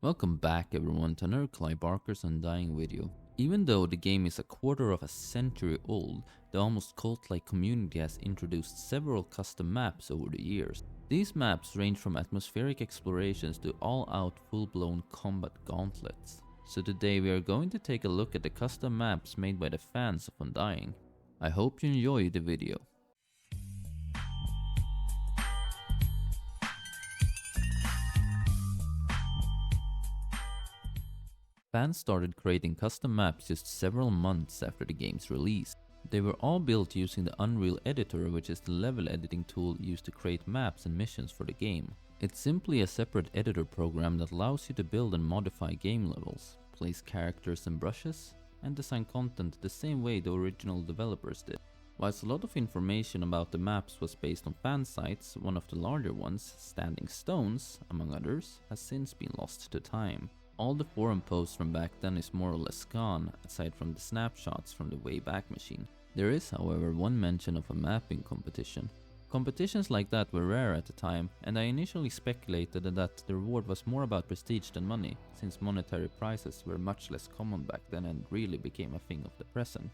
Welcome back everyone to another Clive Undying video. Even though the game is a quarter of a century old, the almost cult-like community has introduced several custom maps over the years. These maps range from atmospheric explorations to all-out full-blown combat gauntlets. So today we are going to take a look at the custom maps made by the fans of Undying. I hope you enjoy the video. Fans started creating custom maps just several months after the game's release. They were all built using the Unreal Editor, which is the level editing tool used to create maps and missions for the game. It's simply a separate editor program that allows you to build and modify game levels, place characters and brushes, and design content the same way the original developers did. Whilst a lot of information about the maps was based on fan sites, one of the larger ones, Standing Stones, among others, has since been lost to time. All the forum posts from back then is more or less gone, aside from the snapshots from the Wayback Machine. There is, however, one mention of a mapping competition. Competitions like that were rare at the time, and I initially speculated that the reward was more about prestige than money, since monetary prizes were much less common back then and really became a thing of the present.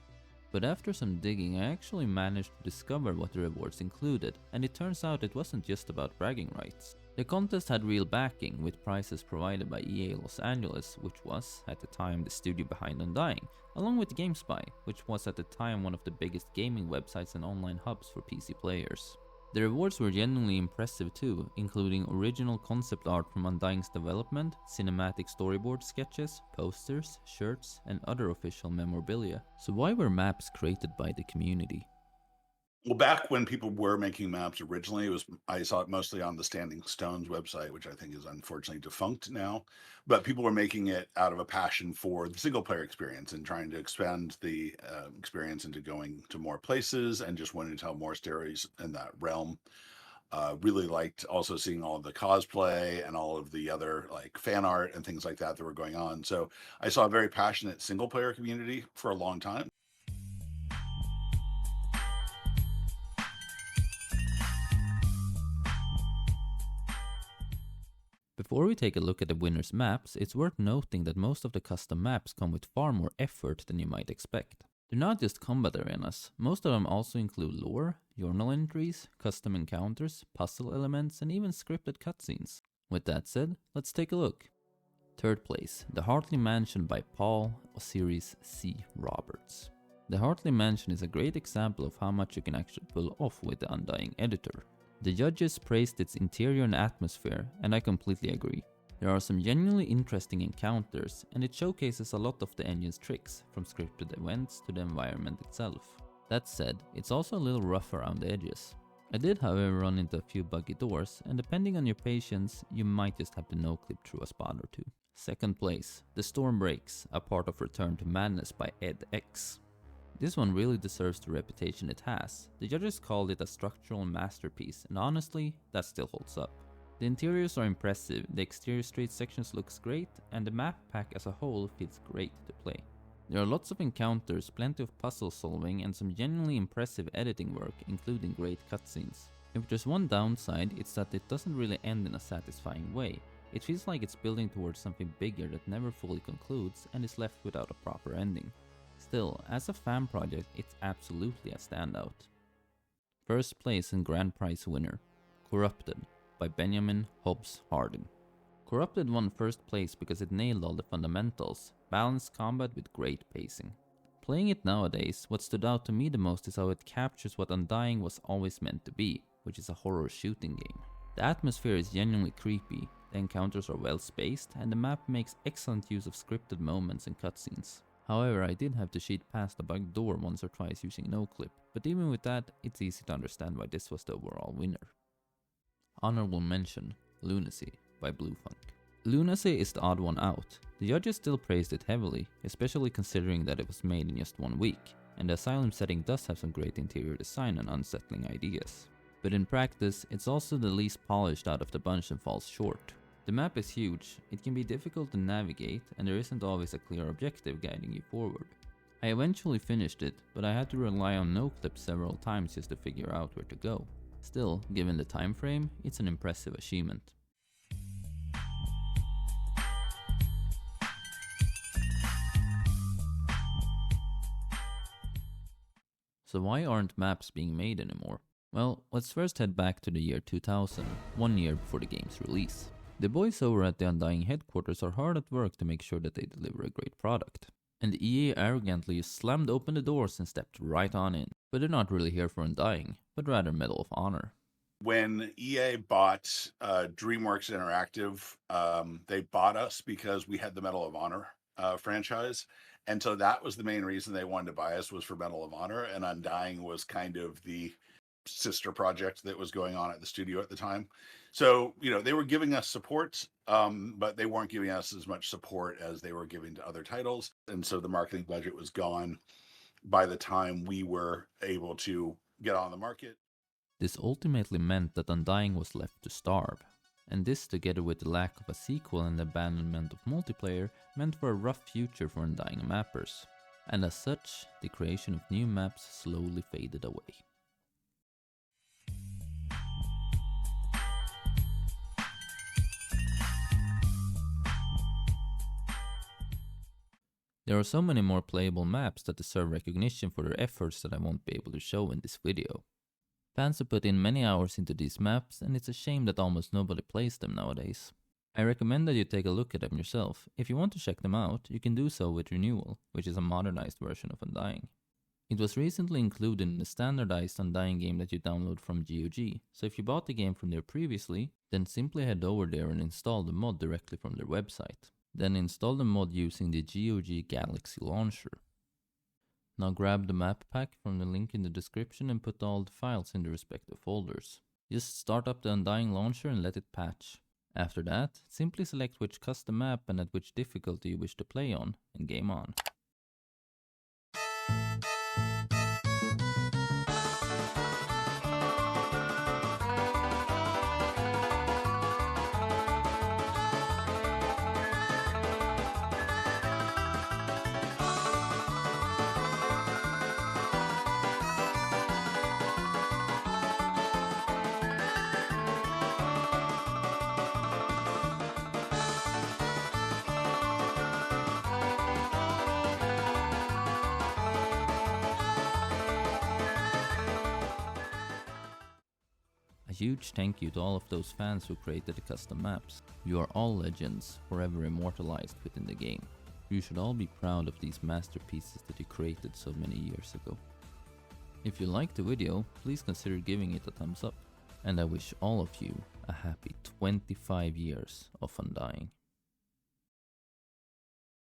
But after some digging, I actually managed to discover what the rewards included, and it turns out it wasn't just about bragging rights. The contest had real backing, with prizes provided by EA Los Angeles, which was, at the time, the studio behind Undying, along with GameSpy, which was at the time one of the biggest gaming websites and online hubs for PC players. The rewards were genuinely impressive too, including original concept art from Undying's development, cinematic storyboard sketches, posters, shirts, and other official memorabilia. So why were maps created by the community? Well, back when people were making maps originally, I saw it mostly on the Standing Stones website, which I think is unfortunately defunct now. But people were making it out of a passion for the single player experience and trying to expand the experience into going to more places and just wanting to tell more stories in that realm. Really liked also seeing all of the cosplay and all of the other like fan art and things like that were going on. So I saw a very passionate single player community for a long time. Before we take a look at the winners' maps, it's worth noting that most of the custom maps come with far more effort than you might expect. They're not just combat arenas, most of them also include lore, journal entries, custom encounters, puzzle elements, and even scripted cutscenes. With that said, let's take a look. Third place, the Hartley Mansion by Paul Osiris C. Roberts. The Hartley Mansion is a great example of how much you can actually pull off with the Undying editor. The judges praised its interior and atmosphere, and I completely agree. There are some genuinely interesting encounters, and it showcases a lot of the engine's tricks, from scripted events to the environment itself. That said, it's also a little rough around the edges. I did however run into a few buggy doors, and depending on your patience, you might just have to no-clip through a spot or two. Second place, The Storm Breaks, a part of Return to Madness by Ed X. This one really deserves the reputation it has. The judges called it a structural masterpiece, and honestly, that still holds up. The interiors are impressive, the exterior street sections looks great, and the map pack as a whole feels great to play. There are lots of encounters, plenty of puzzle solving, and some genuinely impressive editing work, including great cutscenes. If there's one downside, it's that it doesn't really end in a satisfying way. It feels like it's building towards something bigger that never fully concludes and is left without a proper ending. Still, as a fan project, it's absolutely a standout. First place and grand prize winner, Corrupted by Benjamin Hobbs Harding. Corrupted won first place because it nailed all the fundamentals, balanced combat with great pacing. Playing it nowadays, what stood out to me the most is how it captures what Undying was always meant to be, which is a horror shooting game. The atmosphere is genuinely creepy, the encounters are well spaced, and the map makes excellent use of scripted moments and cutscenes. However, I did have to cheat past a bugged door once or twice using no-clip, but even with that, it's easy to understand why this was the overall winner. Honorable mention, Lunacy by Bluefunk. Lunacy is the odd one out. The judges still praised it heavily, especially considering that it was made in just 1 week, and the asylum setting does have some great interior design and unsettling ideas. But in practice, it's also the least polished out of the bunch and falls short. The map is huge, it can be difficult to navigate, and there isn't always a clear objective guiding you forward. I eventually finished it, but I had to rely on no-clip several times just to figure out where to go. Still, given the time frame, it's an impressive achievement. So why aren't maps being made anymore? Well, let's first head back to the year 2000, 1 year before the game's release. The boys over at the Undying headquarters are hard at work to make sure that they deliver a great product. And EA arrogantly slammed open the doors and stepped right on in. But they're not really here for Undying, but rather Medal of Honor. When EA bought DreamWorks Interactive, they bought us because we had the Medal of Honor franchise. And so that was the main reason they wanted to buy us, was for Medal of Honor. And Undying was kind of the sister project that was going on at the studio at the time. So, they were giving us support, but they weren't giving us as much support as they were giving to other titles. And so the marketing budget was gone by the time we were able to get on the market. This ultimately meant that Undying was left to starve, and this, together with the lack of a sequel and the abandonment of multiplayer, meant for a rough future for Undying mappers. And as such, the creation of new maps slowly faded away. There are so many more playable maps that deserve recognition for their efforts that I won't be able to show in this video. Fans have put in many hours into these maps, and it's a shame that almost nobody plays them nowadays. I recommend that you take a look at them yourself. If you want to check them out, you can do so with Renewal, which is a modernized version of Undying. It was recently included in the standardized Undying game that you download from GOG, so if you bought the game from there previously, then simply head over there and install the mod directly from their website. Then install the mod using the GOG Galaxy launcher. Now grab the map pack from the link in the description and put all the files in the respective folders. Just start up the Undying launcher and let it patch. After that, simply select which custom map and at which difficulty you wish to play on, and game on. A huge thank you to all of those fans who created the custom maps. You are all legends, forever immortalized within the game. You should all be proud of these masterpieces that you created so many years ago. If you liked the video, please consider giving it a thumbs up. And I wish all of you a happy 25 years of Undying.